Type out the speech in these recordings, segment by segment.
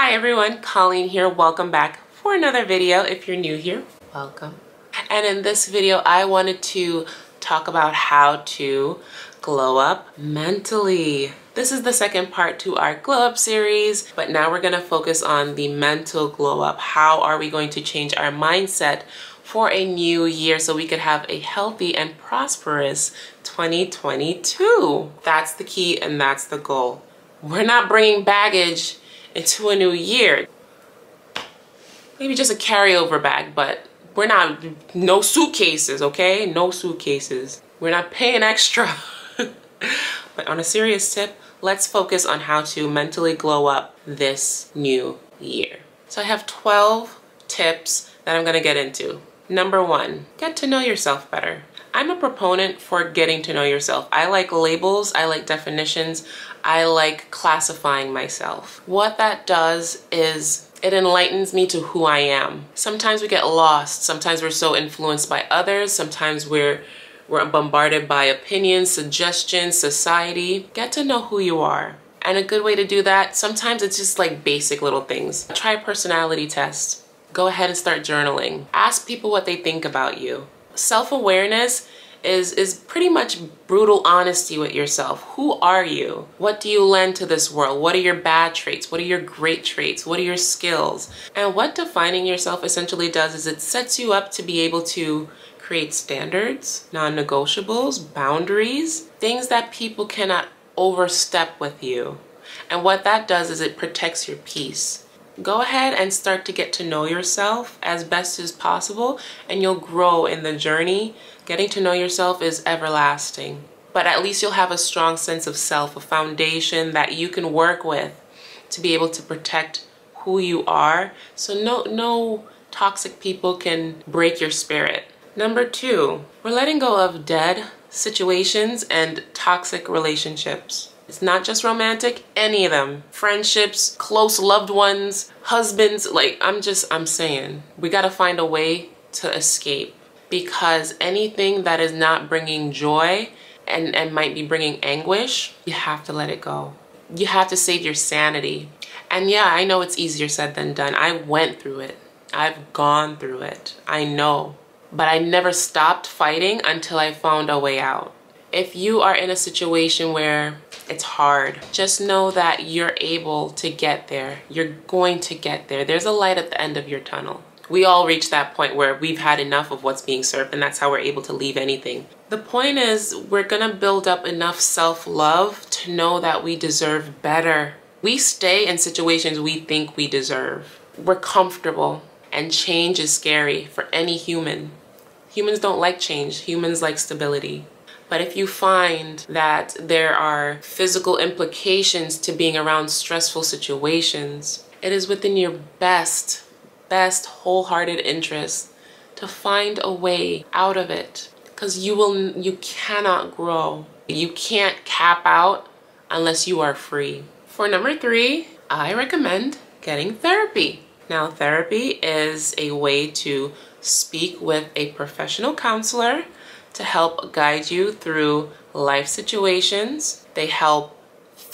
Hi everyone, Colleen here. Welcome back for another video. If you're new here, welcome. And in this video, I wanted to talk about how to glow up mentally. This is the second part to our glow up series, but now we're gonna focus on the mental glow up. How are we going to change our mindset for a new year so we could have a healthy and prosperous 2022? That's the key and that's the goal. We're not bringing baggage into a new year. Maybe just a carryover bag, but we're not, no suitcases, okay? No suitcases. We're not paying extra. But on a serious tip, let's focus on how to mentally glow up this new year. So I have 12 tips that I'm gonna get into. Number 1, get to know yourself better. I'm a proponent for getting to know yourself. I like labels, I like definitions, I like classifying myself. What that does is it enlightens me to who I am. Sometimes we get lost, sometimes we're so influenced by others, sometimes we're bombarded by opinions, suggestions, society. Get to know who you are. And a good way to do that, sometimes it's just like basic little things. Try a personality test. Go ahead and start journaling. Ask people what they think about you. Self-awareness is pretty much brutal honesty with yourself. Who are you? What do you lend to this world? What are your bad traits? What are your great traits? What are your skills? And what defining yourself essentially does is it sets you up to be able to create standards, non-negotiables, boundaries, things that people cannot overstep with you. And what that does is it protects your peace. Go ahead and start to get to know yourself as best as possible, and you'll grow in the journey. Getting to know yourself is everlasting, but at least you'll have a strong sense of self, a foundation that you can work with to be able to protect who you are, so no toxic people can break your spirit. Number 2, we're letting go of dead situations and toxic relationships. It's not just romantic, any of them. Friendships, close loved ones, husbands, like I'm saying, we gotta find a way to escape, because anything that is not bringing joy and might be bringing anguish, you have to let it go. You have to save your sanity. And yeah, I know it's easier said than done. I went through it. I've gone through it. I know. But I never stopped fighting until I found a way out. If you are in a situation where it's hard, just know that you're able to get there. You're going to get there. There's a light at the end of your tunnel. We all reach that point where we've had enough of what's being served, and that's how we're able to leave anything. The point is, we're gonna build up enough self-love to know that we deserve better. We stay in situations we think we deserve. We're comfortable, and change is scary for any human. Humans don't like change. Humans like stability. But if you find that there are physical implications to being around stressful situations, it is within your best wholehearted interest to find a way out of it, because you cannot grow. You can't cap out unless you are free. For number 3, I recommend getting therapy. Now, therapy is a way to speak with a professional counselor to help guide you through life situations. They help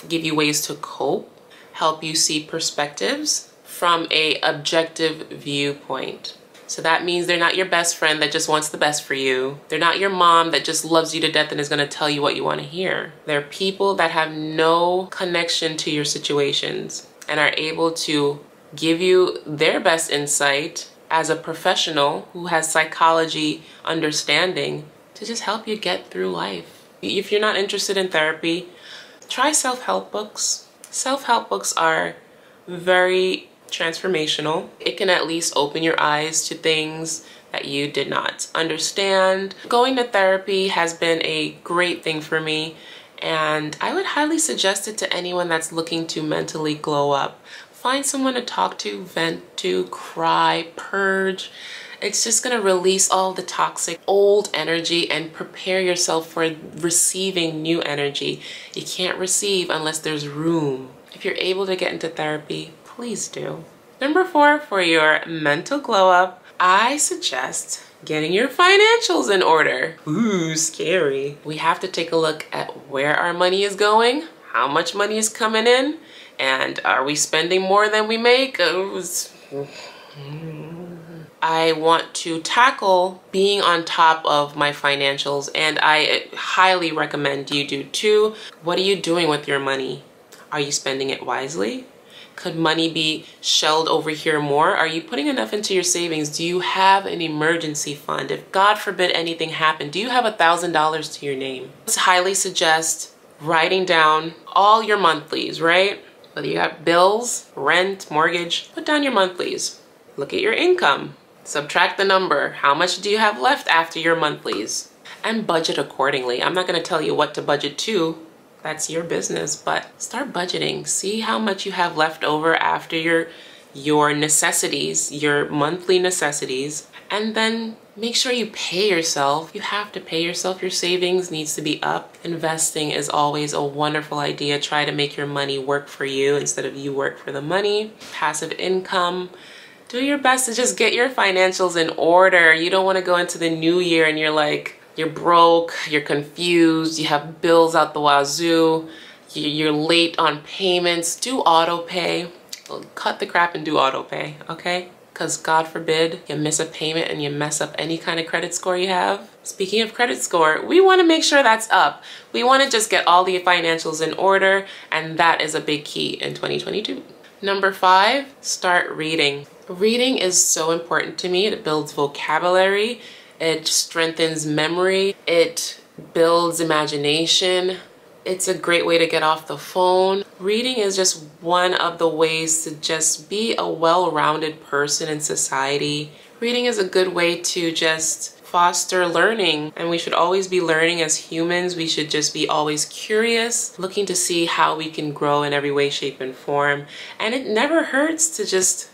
give you ways to cope, help you see perspectives from an objective viewpoint. So that means they're not your best friend that just wants the best for you. They're not your mom that just loves you to death and is gonna tell you what you wanna hear. They're people that have no connection to your situations and are able to give you their best insight as a professional who has psychology understanding to just help you get through life. If you're not interested in therapy, try self-help books. Self-help books are very transformational. It can at least open your eyes to things that you did not understand. Going to therapy has been a great thing for me, and I would highly suggest it to anyone that's looking to mentally glow up. Find someone to talk to, vent to, cry, purge. It's just gonna release all the toxic old energy and prepare yourself for receiving new energy. You can't receive unless there's room. If you're able to get into therapy, please do. Number 4, for your mental glow up, I suggest getting your financials in order. Ooh, scary. We have to take a look at where our money is going, how much money is coming in, And are we spending more than we make? I want to tackle being on top of my financials, and I highly recommend you do too. What are you doing with your money? Are you spending it wisely? Could money be shelled over here more? Are you putting enough into your savings? Do you have an emergency fund? If God forbid anything happened, do you have $1,000 to your name? I highly suggest writing down all your monthlies, right? Whether you have bills, rent, mortgage, put down your monthlies. Look at your income. Subtract the number. How much do you have left after your monthlies? And budget accordingly. I'm not going to tell you what to budget to. That's your business, but start budgeting. See how much you have left over after your necessities, your monthly necessities, and then make sure you pay yourself. You have to pay yourself. Your savings needs to be up. Investing is always a wonderful idea. Try to make your money work for you instead of you work for the money. Passive income. Do your best to just get your financials in order. You don't want to go into the new year and you're broke, you're confused, you have bills out the wazoo, you're late on payments. Do auto pay. Cut the crap and do auto pay, okay? Because God forbid you miss a payment and you mess up any kind of credit score you have. Speaking of credit score, we want to make sure that's up. We want to just get all the financials in order, and that is a big key in 2022. Number 5, start reading. Reading is so important to me. It builds vocabulary, it strengthens memory, it builds imagination. It's a great way to get off the phone. Reading is just one of the ways to just be a well-rounded person in society. Reading is a good way to just foster learning, and we should always be learning as humans. We should just be always curious, looking to see how we can grow in every way, shape, and form. And it never hurts to just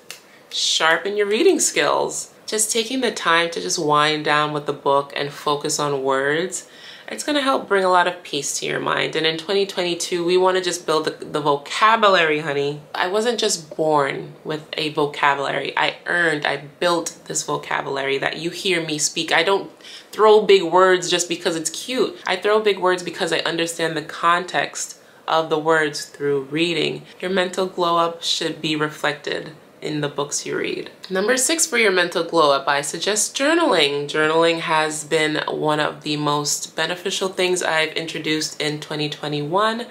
sharpen your reading skills. Just taking the time to just wind down with the book and focus on words, it's going to help bring a lot of peace to your mind. And in 2022, we want to just build the vocabulary, honey. I wasn't just born with a vocabulary. I built this vocabulary that you hear me speak. I don't throw big words just because it's cute. I throw big words because I understand the context of the words through reading. Your mental glow up should be reflected in the books you read. Number 6 for your mental glow up, I suggest journaling. Journaling has been one of the most beneficial things I've introduced in 2021.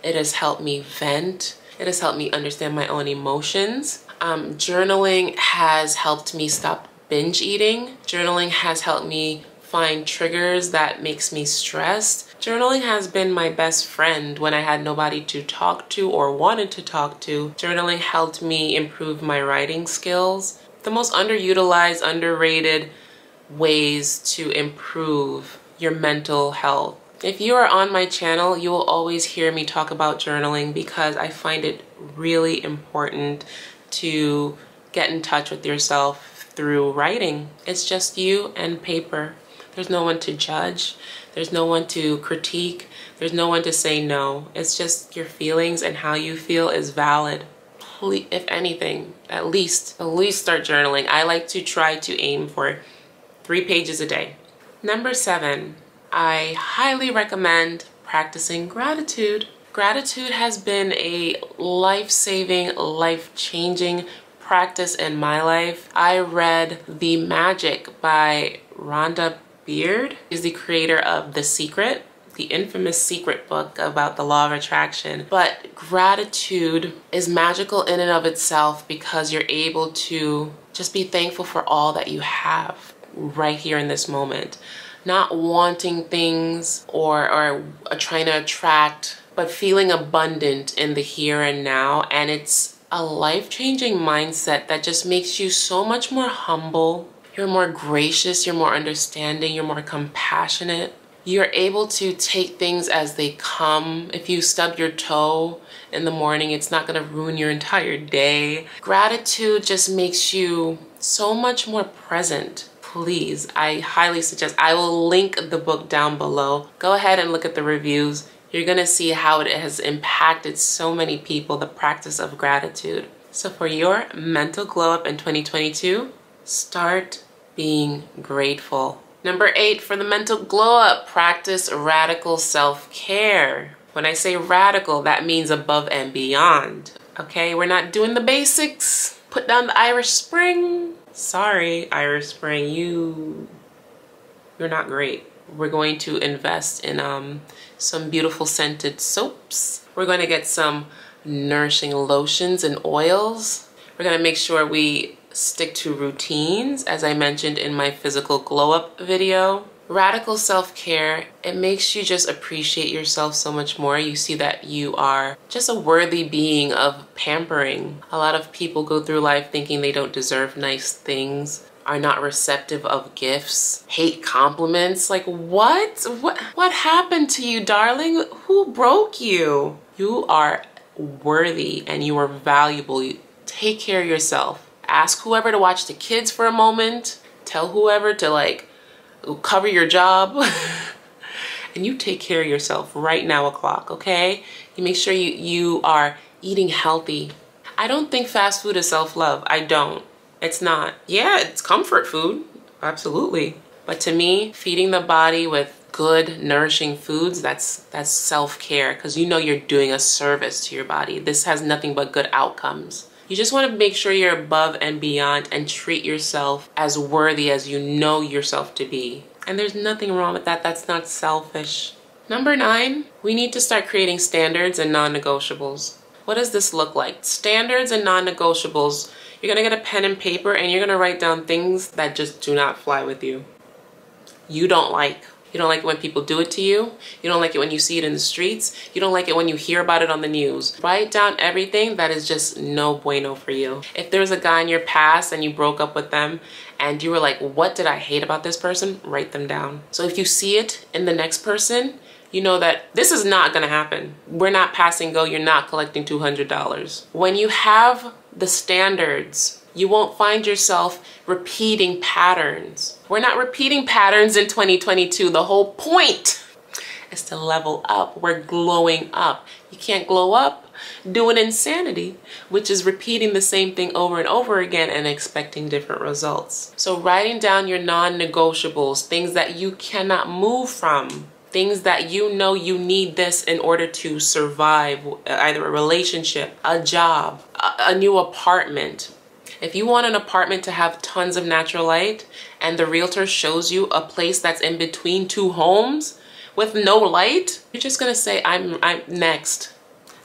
It has helped me vent. It has helped me understand my own emotions. Journaling has helped me stop binge eating. Journaling has helped me find triggers that makes me stressed. Journaling has been my best friend when I had nobody to talk to or wanted to talk to. Journaling helped me improve my writing skills. The most underutilized, underrated ways to improve your mental health. If you are on my channel, you will always hear me talk about journaling because I find it really important to get in touch with yourself through writing. It's just you and paper. There's no one to judge. There's no one to critique. There's no one to say no. It's just your feelings, and how you feel is valid. Please, if anything, at least start journaling. I like to try to aim for 3 pages a day. Number 7, I highly recommend practicing gratitude. Gratitude has been a life-saving, life-changing practice in my life. I read The Magic by Rhonda Beard. Is the creator of The Secret, the infamous secret book about the law of attraction. But gratitude is magical in and of itself because you're able to just be thankful for all that you have right here in this moment. Not wanting things or trying to attract, but feeling abundant in the here and now. And it's a life-changing mindset that just makes you so much more humble. You're more gracious, you're more understanding, you're more compassionate. You're able to take things as they come. If you stub your toe in the morning, it's not gonna ruin your entire day. Gratitude just makes you so much more present. Please, I highly suggest, I will link the book down below. Go ahead and look at the reviews. You're gonna see how it has impacted so many people, the practice of gratitude. So for your mental glow up in 2022, start being grateful. Number 8 for the mental glow up, practice radical self-care. When I say radical, that means above and beyond. Okay, we're not doing the basics. Put down the Irish Spring. Sorry, Irish Spring, you're not great. We're going to invest in some beautiful scented soaps. We're going to get some nourishing lotions and oils. We're going to make sure we stick to routines, as I mentioned in my physical glow up video. Radical self-care, it makes you just appreciate yourself so much more. You see that you are just a worthy being of pampering. A lot of people go through life thinking they don't deserve nice things, are not receptive of gifts, hate compliments. Like, what? What happened to you, darling? Who broke you? You are worthy and you are valuable. You take care of yourself. Ask whoever to watch the kids for a moment. Tell whoever to like cover your job. And you take care of yourself right now o'clock, okay? You make sure you are eating healthy. I don't think fast food is self-love. I don't. It's not. Yeah, it's comfort food, absolutely. But to me, feeding the body with good, nourishing foods, that's self-care, because you know you're doing a service to your body. This has nothing but good outcomes. You just want to make sure you're above and beyond and treat yourself as worthy as you know yourself to be. And there's nothing wrong with that. That's not selfish. Number 9, we need to start creating standards and non-negotiables. What does this look like? Standards and non-negotiables. You're going to get a pen and paper and you're going to write down things that just do not fly with you. You don't like. You don't like it when people do it to you. You don't like it when you see it in the streets. You don't like it when you hear about it on the news. Write down everything that is just no bueno for you. If there's a guy in your past and you broke up with them and you were like, what did I hate about this person? Write them down. So if you see it in the next person, you know that this is not gonna happen. We're not passing go, you're not collecting $200. When you have the standards, you won't find yourself repeating patterns. We're not repeating patterns in 2022. The whole point is to level up. We're glowing up. You can't glow up doing insanity, which is repeating the same thing over and over again and expecting different results. So writing down your non-negotiables, things that you cannot move from, things that you know you need this in order to survive, either a relationship, a job, a new apartment. If you want an apartment to have tons of natural light and the realtor shows you a place that's in between 2 homes with no light, you're just gonna say, I'm next.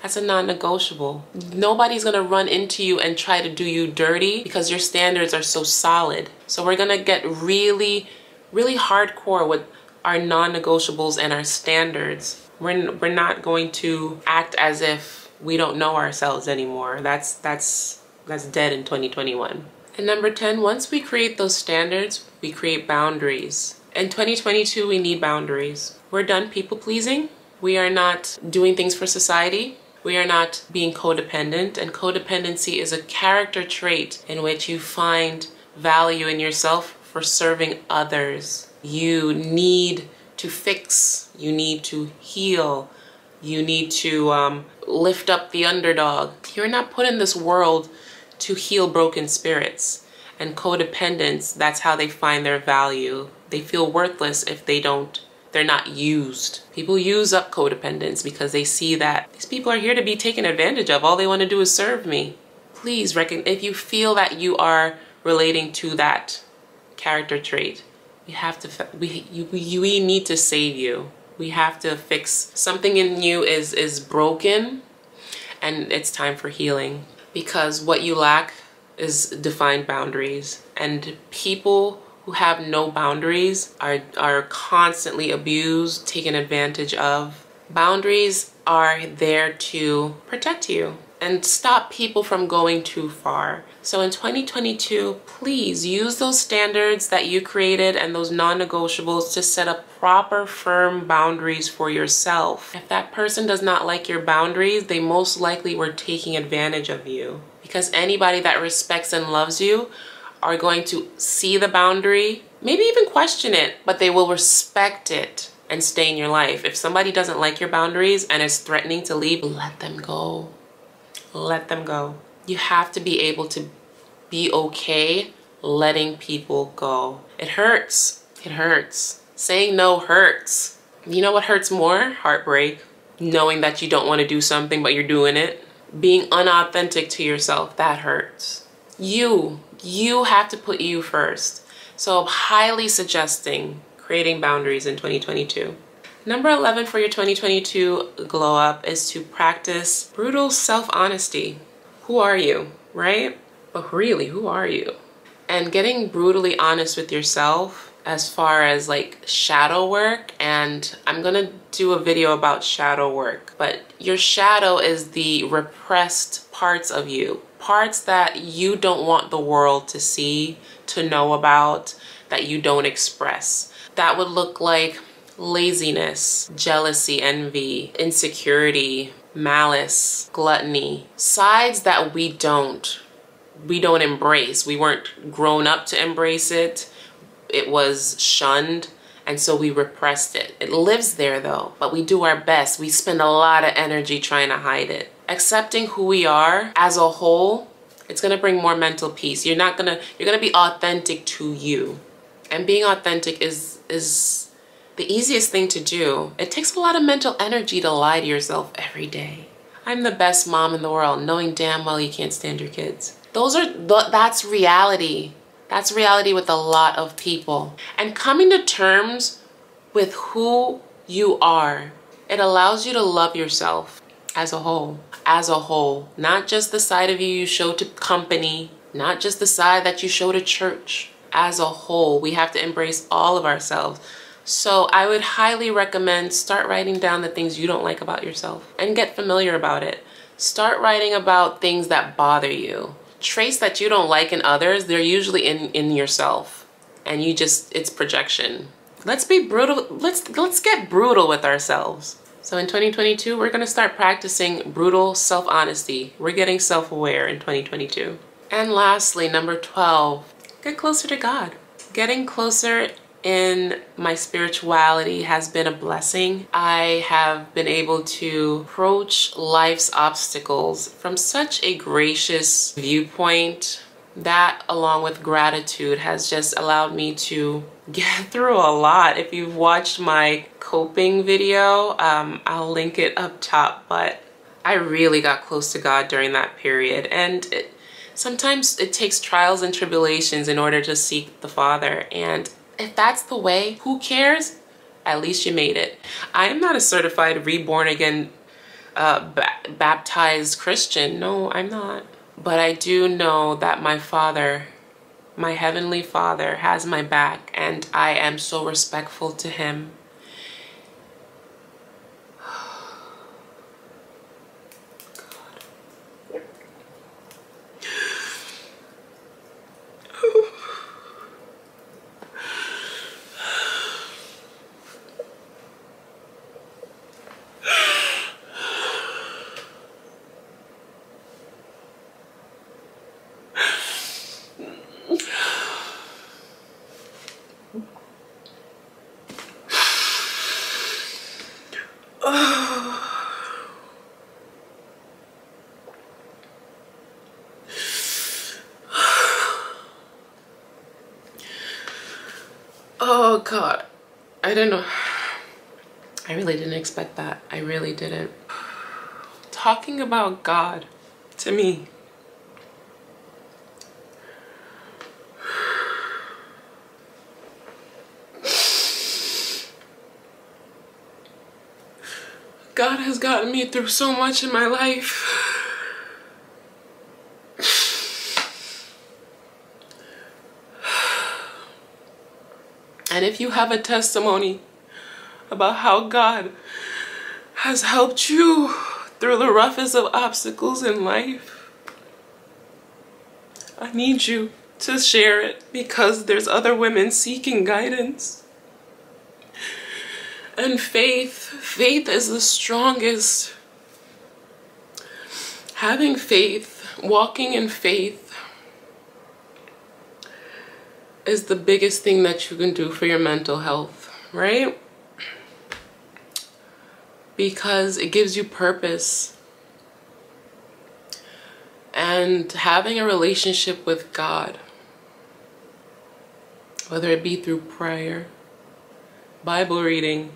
That's a non-negotiable. Nobody's gonna run into you and try to do you dirty because your standards are so solid. So we're gonna get really, really hardcore with our non-negotiables and our standards. We're not going to act as if we don't know ourselves anymore. That's dead in 2021. And number 10, once we create those standards, we create boundaries. In 2022, we need boundaries. We're done people pleasing. We are not doing things for society. We are not being codependent. And codependency is a character trait in which you find value in yourself for serving others. You need to fix, you need to heal, you need to lift up the underdog. You're not put in this world to heal broken spirits. And codependents, that's how they find their value. They feel worthless if they're not used. People use up codependents because they see that these people are here to be taken advantage of. All they want to do is serve me. Please if you feel that you are relating to that character trait, we need to save you. We have to fix something in you is broken, and it's time for healing. Because what you lack is defined boundaries, and people who have no boundaries are constantly abused, taken advantage of. Boundaries are there to protect you and stop people from going too far. So in 2022, please use those standards that you created and those non-negotiables to set up proper, firm boundaries for yourself. If that person does not like your boundaries, they most likely were taking advantage of you. Because anybody that respects and loves you are going to see the boundary, maybe even question it, but they will respect it and stay in your life. If somebody doesn't like your boundaries and is threatening to leave, let them go. Let them go. You have to be able to be okay letting people go. It hurts. It hurts. Saying no hurts. You know what hurts more? Heartbreak. Knowing that you don't want to do something but you're doing it. being unauthentic to yourself, that hurts. You have to put you first. So I'm highly suggesting creating boundaries in 2022. Number 11 for your 2022 glow up is to practice brutal self-honesty. Who are you, right? But really, who are you? And getting brutally honest with yourself as far as like shadow work, and I'm gonna do a video about shadow work, but your shadow is the repressed parts of you, parts that you don't want the world to see, to know about, that you don't express. That would look like laziness, jealousy, envy, insecurity, malice, gluttony, sides that we don't embrace. We weren't grown up to embrace it. It was shunned, and so we repressed it. It lives there though, but we do our best. We spend a lot of energy trying to hide it. Accepting who we are as a whole, it's gonna bring more mental peace. You're gonna be authentic to you. And being authentic is the easiest thing to do. It takes a lot of mental energy to lie to yourself every day. I'm the best mom in the world, knowing damn well you can't stand your kids. That's reality. That's reality with a lot of people. And coming to terms with who you are, it allows you to love yourself as a whole. As a whole, not just the side of you show to company, not just the side that you show to church. As a whole, we have to embrace all of ourselves. So I would highly recommend start writing down the things you don't like about yourself and get familiar about it. Start writing about things that bother you. Traits that you don't like in others, they're usually in yourself, and it's projection. Let's be brutal. Let's get brutal with ourselves. So in 2022, we're gonna start practicing brutal self-honesty. We're getting self-aware in 2022. And lastly, number 12, get closer to God. Getting closer in my spirituality has been a blessing. I have been able to approach life's obstacles from such a gracious viewpoint. That, along with gratitude, has just allowed me to get through a lot. If you've watched my coping video, I'll link it up top, but I really got close to God during that period. And sometimes it takes trials and tribulations in order to seek the Father. And if that's the way, who cares? At least you made it. I am not a certified reborn again baptized Christian. No, I'm not. But I do know that my Father, my Heavenly Father, has my back, and I am so respectful to Him. Oh God, I don't know. I really didn't expect that. I really didn't. Talking about God to me, God has gotten me through so much in my life. And if you have a testimony about how God has helped you through the roughest of obstacles in life, I need you to share it, because there's other women seeking guidance. And faith is the strongest. Having faith, walking in faith, is the biggest thing that you can do for your mental health, right? Because it gives you purpose. And having a relationship with God, whether it be through prayer, Bible reading,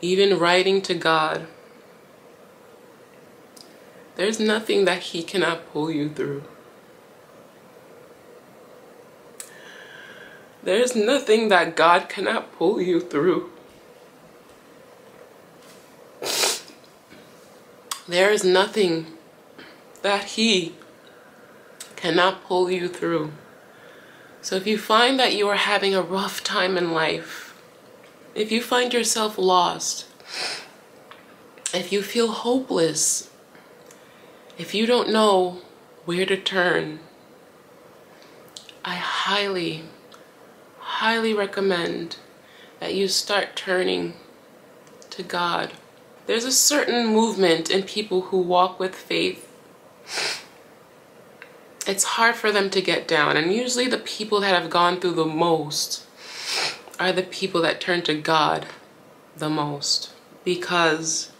even writing to God, There's nothing that he cannot pull you through. There's nothing that God cannot pull you through. There is nothing that he cannot pull you through. So if you find that you are having a rough time in life, if you find yourself lost, if you feel hopeless, if you don't know where to turn, I highly recommend that you start turning to God. There's a certain movement in people who walk with faith. It's hard for them to get down, and usually the people that have gone through the most are the people that turn to God the most, because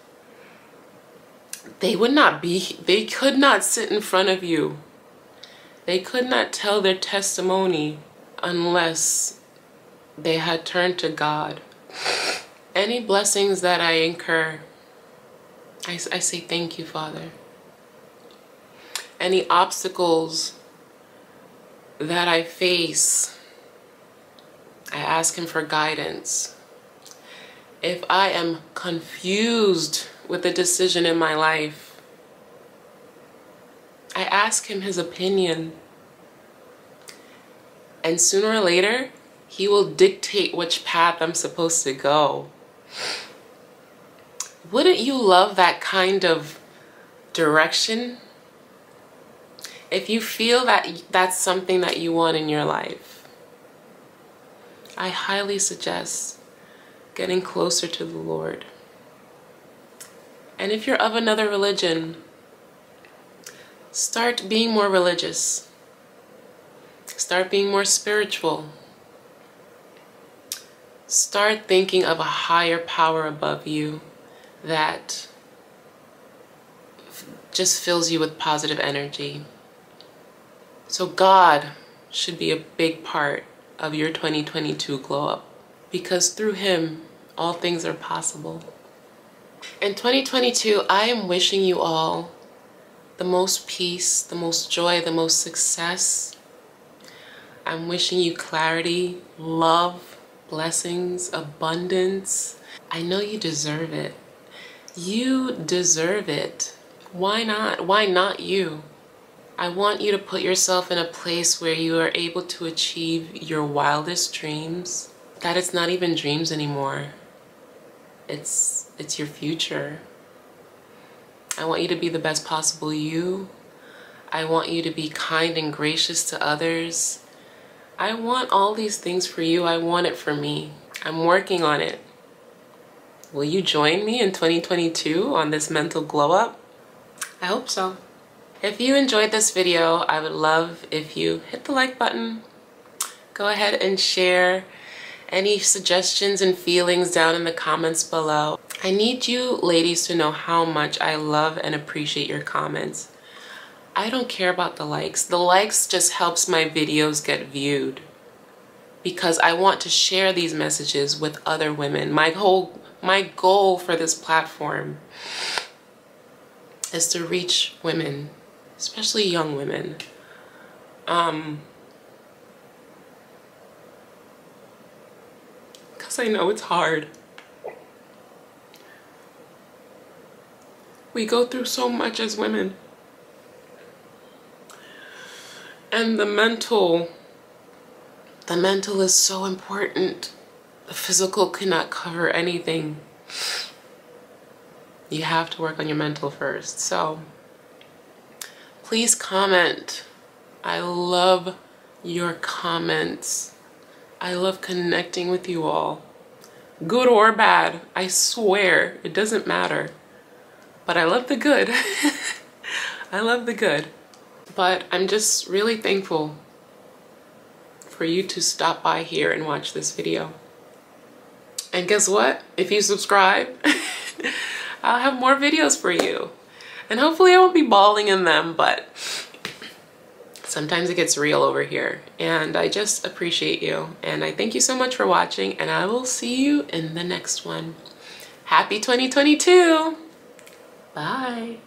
they could not sit in front of you. They could not tell their testimony unless they had turned to God. Any blessings that I incur, I say thank you, Father. Any obstacles that I face, I ask him for guidance. If I am confused with a decision in my life, I ask him his opinion. And sooner or later, he will dictate which path I'm supposed to go. Wouldn't you love that kind of direction? If you feel that that's something that you want in your life, I highly suggest getting closer to the Lord. And if you're of another religion, start being more religious. Start being more spiritual. Start thinking of a higher power above you that just fills you with positive energy. So God should be a big part of your 2022 glow up, because through him, all things are possible. In 2022, I am wishing you all the most peace, the most joy, the most success. I'm wishing you clarity, love, blessings, abundance. I know you deserve it. You deserve it. Why not? Why not you? I want you to put yourself in a place where you are able to achieve your wildest dreams, that it's not even dreams anymore. It's your future. I want you to be the best possible you. I want you to be kind and gracious to others. I want all these things for you. I want it for me. I'm working on it. Will you join me in 2022 on this mental glow up? I hope so. If you enjoyed this video, I would love if you hit the like button. Go ahead and share any suggestions and feelings down in the comments below. I need you ladies to know how much I love and appreciate your comments. I don't care about the likes. The likes just helps my videos get viewed, because I want to share these messages with other women. My goal for this platform is to reach women, especially young women. Because I know it's hard. We go through so much as women. And the mental is so important. The physical cannot cover anything. You have to work on your mental first. So please comment. I love your comments. I love connecting with you all. Good or bad, I swear, it doesn't matter. But I love the good. I love the good. But I'm just really thankful for you to stop by here and watch this video. And guess what? If you subscribe, I'll have more videos for you. And hopefully I won't be bawling in them, but sometimes it gets real over here. And I just appreciate you. And I thank you so much for watching, and I will see you in the next one. Happy 2022! Bye!